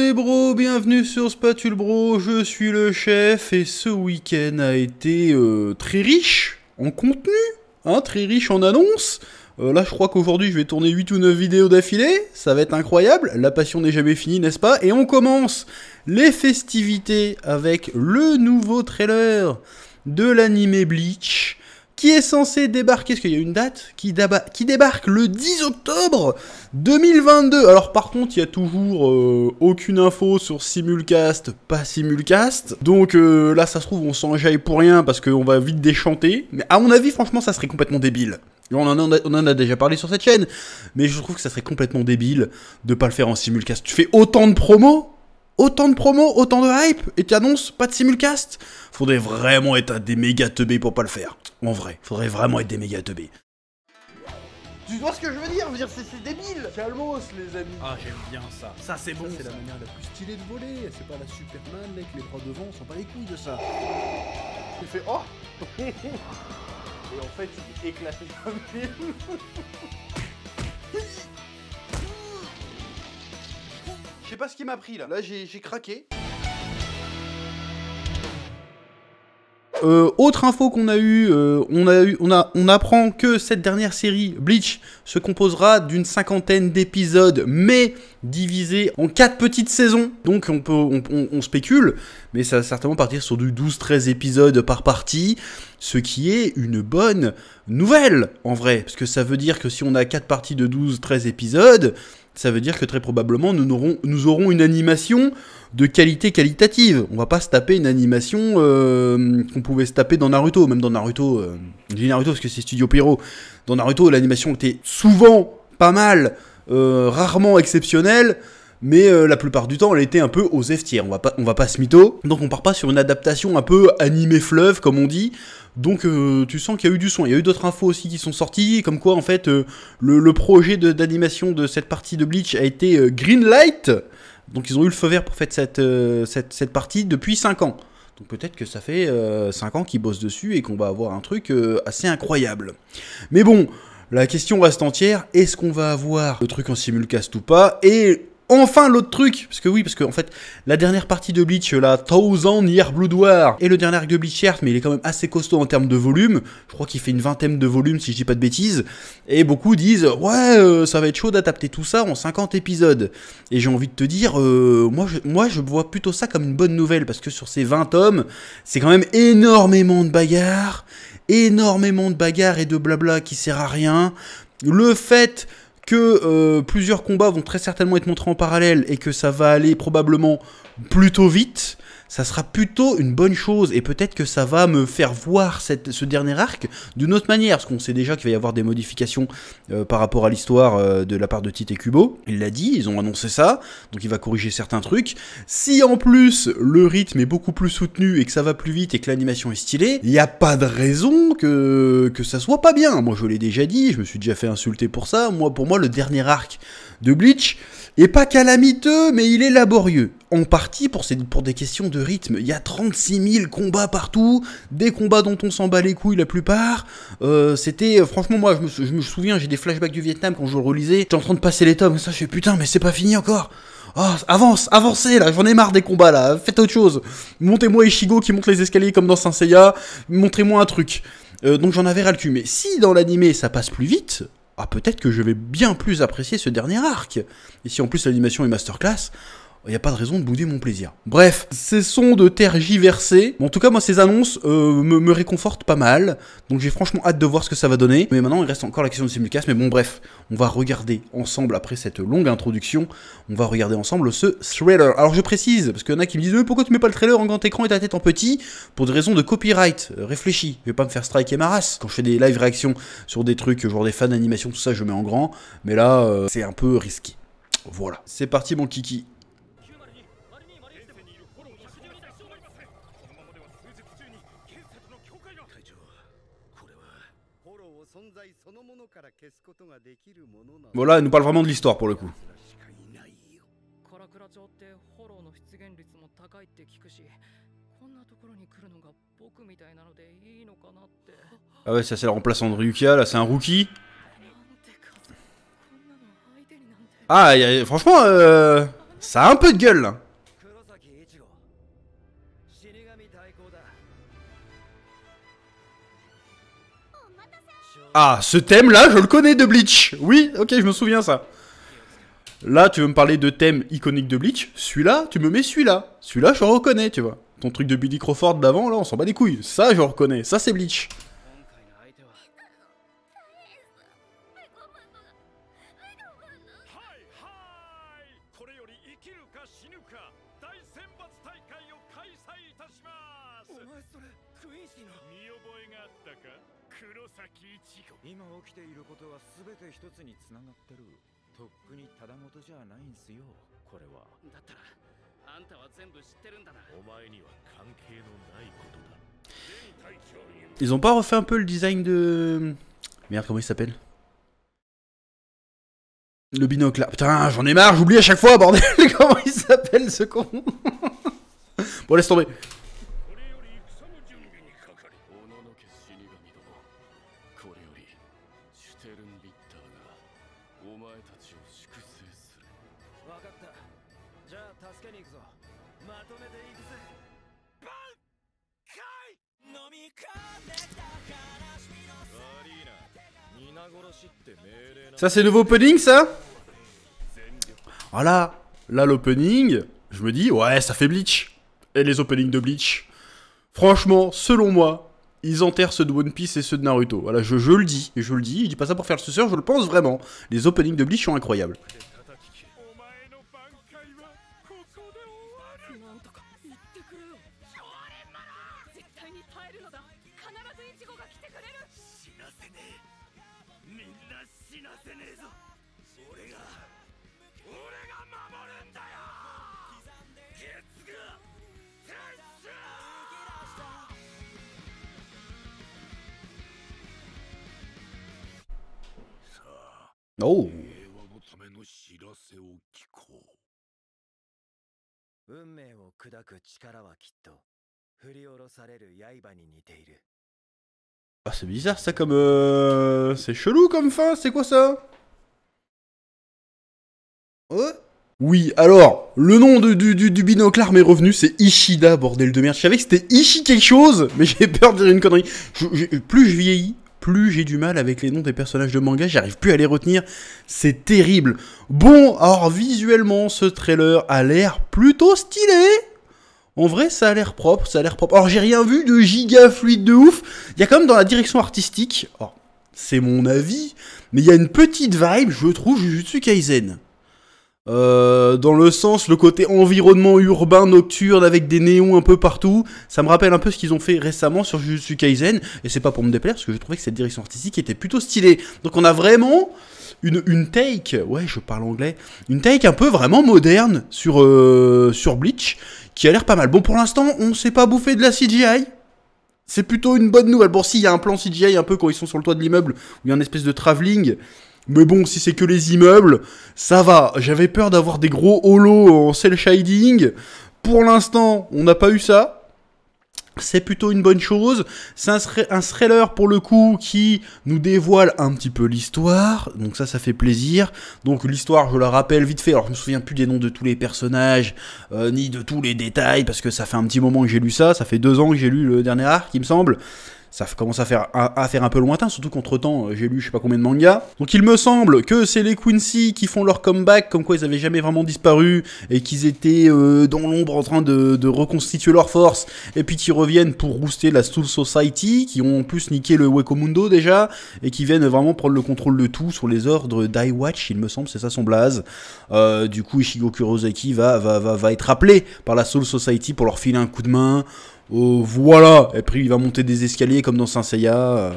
les bros, bienvenue sur Spatule Bro, je suis le chef et ce week-end a été très riche en contenu, hein, très riche en annonces. Là je crois qu'aujourd'hui je vais tourner 8 ou 9 vidéos d'affilée, ça va être incroyable, la passion n'est jamais finie n'est-ce pas? Et on commence les festivités avec le nouveau trailer de l'animé Bleach, qui est censé débarquer, est-ce qu'il y a une date qui débarque le 10 octobre 2022. Alors par contre, il y a toujours aucune info sur simulcast, pas simulcast. Donc là, ça se trouve, on s'enjaille pour rien parce qu'on va vite déchanter. Mais à mon avis, franchement, ça serait complètement débile. On en a déjà parlé sur cette chaîne, mais je trouve que ça serait complètement débile de pas le faire en simulcast. Tu fais autant de promos, autant de hype, et tu annonces pas de simulcast. Faudrait vraiment être des méga teubés pour pas le faire. En vrai, faudrait vraiment être des méga teubés. Tu vois ce que je veux dire? C'est débile. Calmos les amis. Ah j'aime bien ça. Ça c'est bon. C'est la manière la plus stylée de voler. C'est pas la Superman avec les bras devant, on s'en bat les couilles de ça. Tu fais oh. Et en fait il est éclaté comme film. Je sais pas ce qui m'a pris là. Là j'ai craqué. Autre info qu'on a eu, on apprend que cette dernière série, Bleach, se composera d'une 50aine d'épisodes, mais divisés en 4 petites saisons. Donc on spécule, mais ça va certainement partir sur du 12-13 épisodes par partie, ce qui est une bonne nouvelle, en vrai. Parce que ça veut dire que si on a 4 parties de 12-13 épisodes, ça veut dire que très probablement nous aurons une animation de qualité qualitative. On va pas se taper une animation qu'on pouvait se taper dans Naruto. Même dans Naruto, je dis Naruto parce que c'est Studio Pierrot. Dans Naruto, l'animation était souvent pas mal, rarement exceptionnelle, mais la plupart du temps, elle était un peu aux F tiers. On va pas se mytho. Donc on part pas sur une adaptation un peu animé fleuve, comme on dit. Donc tu sens qu'il y a eu du son. Il y a eu d'autres infos aussi qui sont sorties, comme quoi en fait le projet d'animation de cette partie de Bleach a été greenlight. Donc ils ont eu le feu vert pour faire cette partie depuis 5 ans. Donc peut-être que ça fait 5 ans qu'ils bossent dessus et qu'on va avoir un truc assez incroyable. Mais bon, la question reste entière, est-ce qu'on va avoir le truc en simulcast ou pas? Et enfin l'autre truc, parce que en fait la dernière partie de Bleach, la Thousand Year Blood War, et le dernier arc de Bleach certes, mais il est quand même assez costaud en termes de volume, je crois qu'il fait une 20aine de volumes si je dis pas de bêtises, et beaucoup disent ouais ça va être chaud d'adapter tout ça en 50 épisodes, et j'ai envie de te dire, moi je vois plutôt ça comme une bonne nouvelle, parce que sur ces 20 tomes, c'est quand même énormément de bagarres et de blabla qui sert à rien, le fait que plusieurs combats vont très certainement être montrés en parallèle et que ça va aller probablement plutôt vite, ça sera plutôt une bonne chose et peut-être que ça va me faire voir ce dernier arc d'une autre manière, parce qu'on sait déjà qu'il va y avoir des modifications par rapport à l'histoire de la part de Tite Kubo. Il l'a dit, ils ont annoncé ça, donc il va corriger certains trucs. Si en plus le rythme est beaucoup plus soutenu et que ça va plus vite et que l'animation est stylée, il n'y a pas de raison que ça soit pas bien. Moi je l'ai déjà dit, je me suis déjà fait insulter pour ça. Pour moi le dernier arc de Bleach est pas calamiteux, mais il est laborieux. En partie pour des questions de rythme. Il y a 36 000 combats partout, des combats dont on s'en bat les couilles la plupart. C'était, franchement, moi, je me souviens, j'ai des flashbacks du Vietnam quand je le relisais. J'étais en train de passer les tomes, ça, je fais putain, mais c'est pas fini encore. Oh, avancez là, j'en ai marre des combats là, faites autre chose. Montez-moi Ichigo qui monte les escaliers comme dans Saint Seiya, montrez-moi un truc. Donc j'en avais ras le cul. Mais si dans l'animé ça passe plus vite, ah peut-être que je vais bien plus apprécier ce dernier arc. Et si en plus l'animation est masterclass, il n'y a pas de raison de bouder mon plaisir. Bref, cessons de tergiverser. Bon, en tout cas, moi, ces annonces me réconfortent pas mal. Donc j'ai franchement hâte de voir ce que ça va donner. Mais maintenant, il reste encore la question de simulcast. Mais bon, bref, on va regarder ensemble, après cette longue introduction, on va regarder ensemble ce trailer. Alors je précise, parce qu'il y en a qui me disent pourquoi tu mets pas le trailer en grand écran et ta tête en petit? Pour des raisons de copyright. Réfléchis, je vais pas me faire striker ma race. Quand je fais des live réactions sur des trucs, genre des fans d'animation, tout ça, je mets en grand. Mais là, c'est un peu risqué. Voilà. C'est parti, mon kiki. Bon là, elle nous parle vraiment de l'histoire pour le coup. Ah ouais, ça c'est le remplaçant de Ryukia, là c'est un rookie. Ah, franchement, Ça a un peu de gueule, là. Ah, ce thème-là, je le connais de Bleach. Oui, ok, je me souviens ça. Là, tu veux me parler de thème iconique de Bleach. Celui-là, tu me mets celui-là. Celui-là, je reconnais, tu vois. Ton truc de Billy Crawford d'avant, là, on s'en bat les couilles. Ça, je reconnais. Ça, c'est Bleach. Ils ont pas refait un peu le design de... Merde, comment il s'appelle? Le binocle là. Putain, j'en ai marre, j'oublie à chaque fois, bordel. Comment il s'appelle ce con? Bon, laisse tomber. Ça c'est nouveau opening ça? Voilà. Là l'opening, je me dis ouais ça fait Bleach. Et les openings de Bleach, franchement selon moi, ils enterrent ceux de One Piece et ceux de Naruto. Voilà je le dis, et je le dis, je dis pas ça pour faire le suceur, je le pense vraiment. Les openings de Bleach sont incroyables. Oh. Ah c'est bizarre ça comme... C'est chelou comme fin, c'est quoi ça? Ouais. Oui, alors, le nom du binoclard m'est revenu, c'est Ishida, bordel de merde. Je savais que c'était Ishi quelque chose, mais j'ai peur de dire une connerie. Plus je vieillis, plus j'ai du mal avec les noms des personnages de manga, j'arrive plus à les retenir, c'est terrible. Bon, alors visuellement, ce trailer a l'air plutôt stylé. En vrai, ça a l'air propre, ça a l'air propre. Alors, j'ai rien vu de giga fluide de ouf. Il y a quand même dans la direction artistique, oh, c'est mon avis, mais il y a une petite vibe, je trouve, Jujutsu Kaisen. Dans le sens, le côté environnement urbain nocturne avec des néons un peu partout, ça me rappelle un peu ce qu'ils ont fait récemment sur Jujutsu Kaisen, et c'est pas pour me déplaire, parce que je trouvais que cette direction artistique était plutôt stylée. Donc on a vraiment une take, ouais je parle anglais, une take un peu vraiment moderne sur Bleach, qui a l'air pas mal. Bon pour l'instant, on s'est pas bouffé de la CGI, c'est plutôt une bonne nouvelle. Bon si, il y a un plan CGI un peu quand ils sont sur le toit de l'immeuble, où il y a une espèce de travelling. Mais bon, si c'est que les immeubles, ça va. J'avais peur d'avoir des gros holos en cel shading. Pour l'instant, on n'a pas eu ça. C'est plutôt une bonne chose. C'est un thriller pour le coup qui nous dévoile un petit peu l'histoire. Donc ça fait plaisir. Donc l'histoire, je la rappelle vite fait. Alors je me souviens plus des noms de tous les personnages, ni de tous les détails, parce que ça fait un petit moment que j'ai lu ça. Ça fait 2 ans que j'ai lu le dernier arc, il me semble. Ça commence à faire un peu lointain, surtout qu'entre temps, j'ai lu je sais pas combien de mangas. Donc il me semble que c'est les Quincy qui font leur comeback, comme quoi ils avaient jamais vraiment disparu, et qu'ils étaient dans l'ombre en train de reconstituer leur force, et puis qui reviennent pour rouster la Soul Society, qui ont en plus niqué le Wekamundo déjà, et qui viennent vraiment prendre le contrôle de tout sur les ordres d'Iwatch, il me semble, c'est ça son blaze. Du coup, Ichigo Kurosaki va être appelé par la Soul Society pour leur filer un coup de main. Voilà, et puis il va monter des escaliers comme dans Saint Seiya,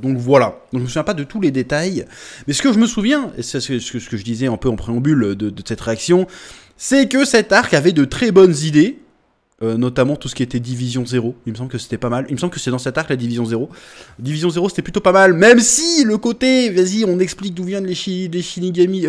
donc voilà. Donc je me souviens pas de tous les détails, mais ce que je me souviens, et c'est ce que je disais un peu en préambule de cette réaction, c'est que cet arc avait de très bonnes idées, notamment tout ce qui était Division 0. Il me semble que c'était pas mal. Il me semble que c'est dans cet arc la Division 0. Division 0 c'était plutôt pas mal, même si le côté, vas-y, on explique d'où viennent les Shinigami,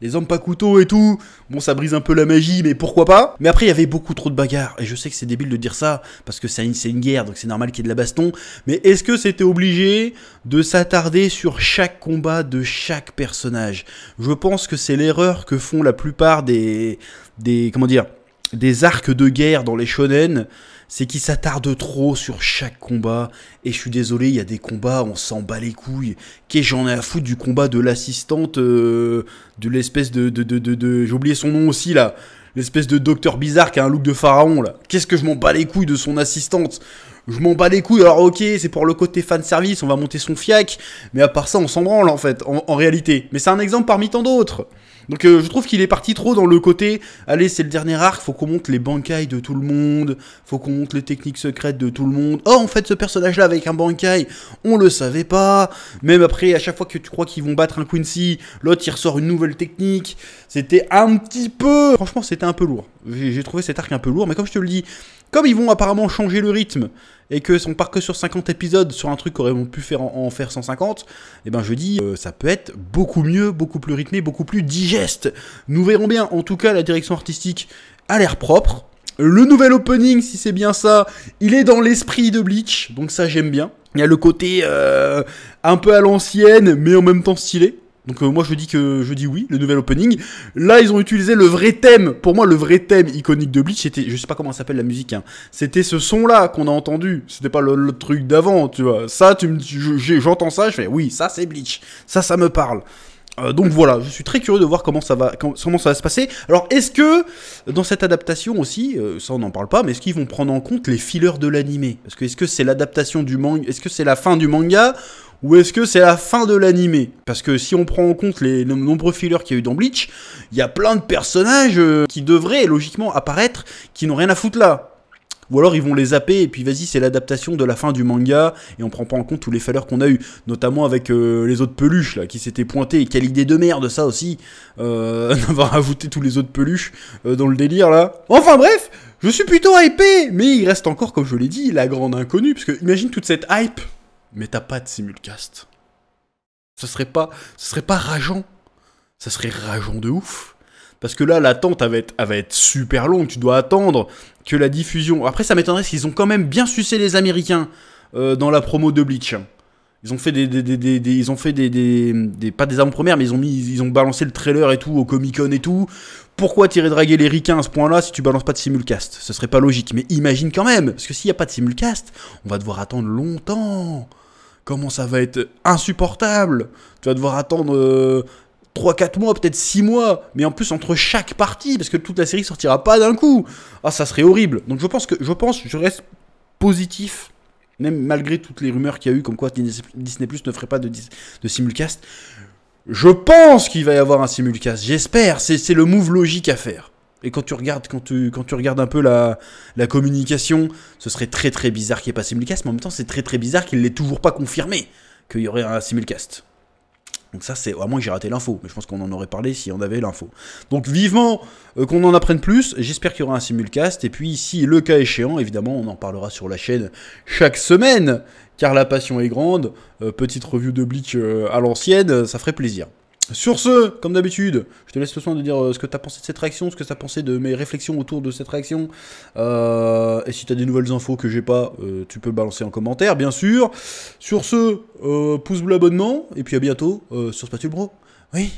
les hommes pas couteaux et tout. Bon, ça brise un peu la magie, mais pourquoi pas. Mais après, il y avait beaucoup trop de bagarres. Et je sais que c'est débile de dire ça, parce que c'est une guerre, donc c'est normal qu'il y ait de la baston. Mais est-ce que c'était obligé de s'attarder sur chaque combat de chaque personnage? Je pense que c'est l'erreur que font la plupart des comment dire, des arcs de guerre dans les shonen, c'est qu'ils s'attardent trop sur chaque combat. Et je suis désolé, il y a des combats, on s'en bat les couilles. Qu'est-ce que j'en ai à foutre du combat de l'assistante, de l'espèce j'ai oublié son nom aussi là, l'espèce de docteur bizarre qui a un look de pharaon là. Qu'est-ce que je m'en bats les couilles de son assistante? Je m'en bats les couilles, alors ok, c'est pour le côté fanservice, on va monter son fiac, mais à part ça, on s'en branle en fait, en réalité. Mais c'est un exemple parmi tant d'autres. Donc je trouve qu'il est parti trop dans le côté, allez, c'est le dernier arc, faut qu'on monte les bankai de tout le monde, faut qu'on monte les techniques secrètes de tout le monde. Oh, en fait, ce personnage-là avec un bankai, on le savait pas. Même après, à chaque fois que tu crois qu'ils vont battre un Quincy, l'autre il ressort une nouvelle technique. C'était un petit peu... Franchement, c'était un peu lourd. J'ai trouvé cet arc un peu lourd, mais comme je te le dis, comme ils vont apparemment changer le rythme, et que on part que sur 50 épisodes, sur un truc qu'aurait pu faire en faire 150, et ben je dis, ça peut être beaucoup mieux, beaucoup plus rythmé, beaucoup plus digeste. Nous verrons bien. En tout cas, la direction artistique a l'air propre. Le nouvel opening, si c'est bien ça, il est dans l'esprit de Bleach, donc ça j'aime bien. Il y a le côté un peu à l'ancienne, mais en même temps stylé. Donc moi je dis oui, le nouvel opening. Là ils ont utilisé le vrai thème. Pour moi le vrai thème iconique de Bleach c'était, je sais pas comment ça s'appelle la musique, hein. C'était ce son là qu'on a entendu. C'était pas le truc d'avant, tu vois. Ça j'entends ça, je fais oui, ça c'est Bleach. Ça me parle. Donc voilà, je suis très curieux de voir comment ça va se passer. Alors est-ce que dans cette adaptation aussi, ça on n'en parle pas, mais est-ce qu'ils vont prendre en compte les fillers de l'animé? Parce que est-ce que c'est l'adaptation du manga, est-ce que c'est la fin du manga, ou est-ce que c'est la fin de l'animé? Parce que si on prend en compte les nombreux fillers qu'il y a eu dans Bleach, il y a plein de personnages qui devraient logiquement apparaître, qui n'ont rien à foutre là. Ou alors ils vont les zapper et puis vas-y, c'est l'adaptation de la fin du manga et on prend pas en compte tous les fillers qu'on a eu, notamment avec les autres peluches là qui s'étaient pointés. Et quelle idée de merde ça aussi, d'avoir ajouté tous les autres peluches dans le délire là. Enfin bref, je suis plutôt hypé, mais il reste encore, comme je l'ai dit, la grande inconnue, parce que imagine toute cette hype, mais t'as pas de simulcast. Ce serait pas rageant. Ça serait rageant de ouf. Parce que là, l'attente va être super longue. Tu dois attendre que la diffusion... Après, ça m'étonnerait parce qu'ils ont quand même bien sucé les Américains dans la promo de Bleach. Ils ont fait pas des avant-premières, mais ils ont balancé le trailer et tout au Comic-Con et tout. Pourquoi tirer draguer les ricains à ce point-là si tu balances pas de simulcast? Ce serait pas logique. Mais imagine quand même, parce que s'il y a pas de simulcast, on va devoir attendre longtemps. Comment ça va être insupportable. Tu vas devoir attendre... 3-4 mois, peut-être 6 mois, mais en plus entre chaque partie, parce que toute la série sortira pas d'un coup. Ah, ça serait horrible. Donc je reste positif, même malgré toutes les rumeurs qu'il y a eu, comme quoi Disney Plus ne ferait pas de simulcast. Je pense qu'il va y avoir un simulcast, j'espère, c'est le move logique à faire. Et quand tu regardes un peu la communication, ce serait très très bizarre qu'il n'y ait pas de simulcast, mais en même temps c'est très très bizarre qu'il ne l'ait toujours pas confirmé qu'il y aurait un simulcast. Donc ça, c'est à moins que j'ai raté l'info, mais je pense qu'on en aurait parlé si on avait l'info. Donc vivement qu'on en apprenne plus, j'espère qu'il y aura un simulcast, et puis si le cas échéant, évidemment, on en parlera sur la chaîne chaque semaine, car la passion est grande, petite review de Bleach à l'ancienne, ça ferait plaisir. Sur ce, comme d'habitude, je te laisse le soin de dire ce que tu as pensé de cette réaction, ce que tu as pensé de mes réflexions autour de cette réaction. Et si tu as des nouvelles infos que j'ai pas, tu peux le balancer en commentaire, bien sûr. Sur ce, pouce bleu, abonnement, et puis à bientôt sur Spatule Bro. Oui.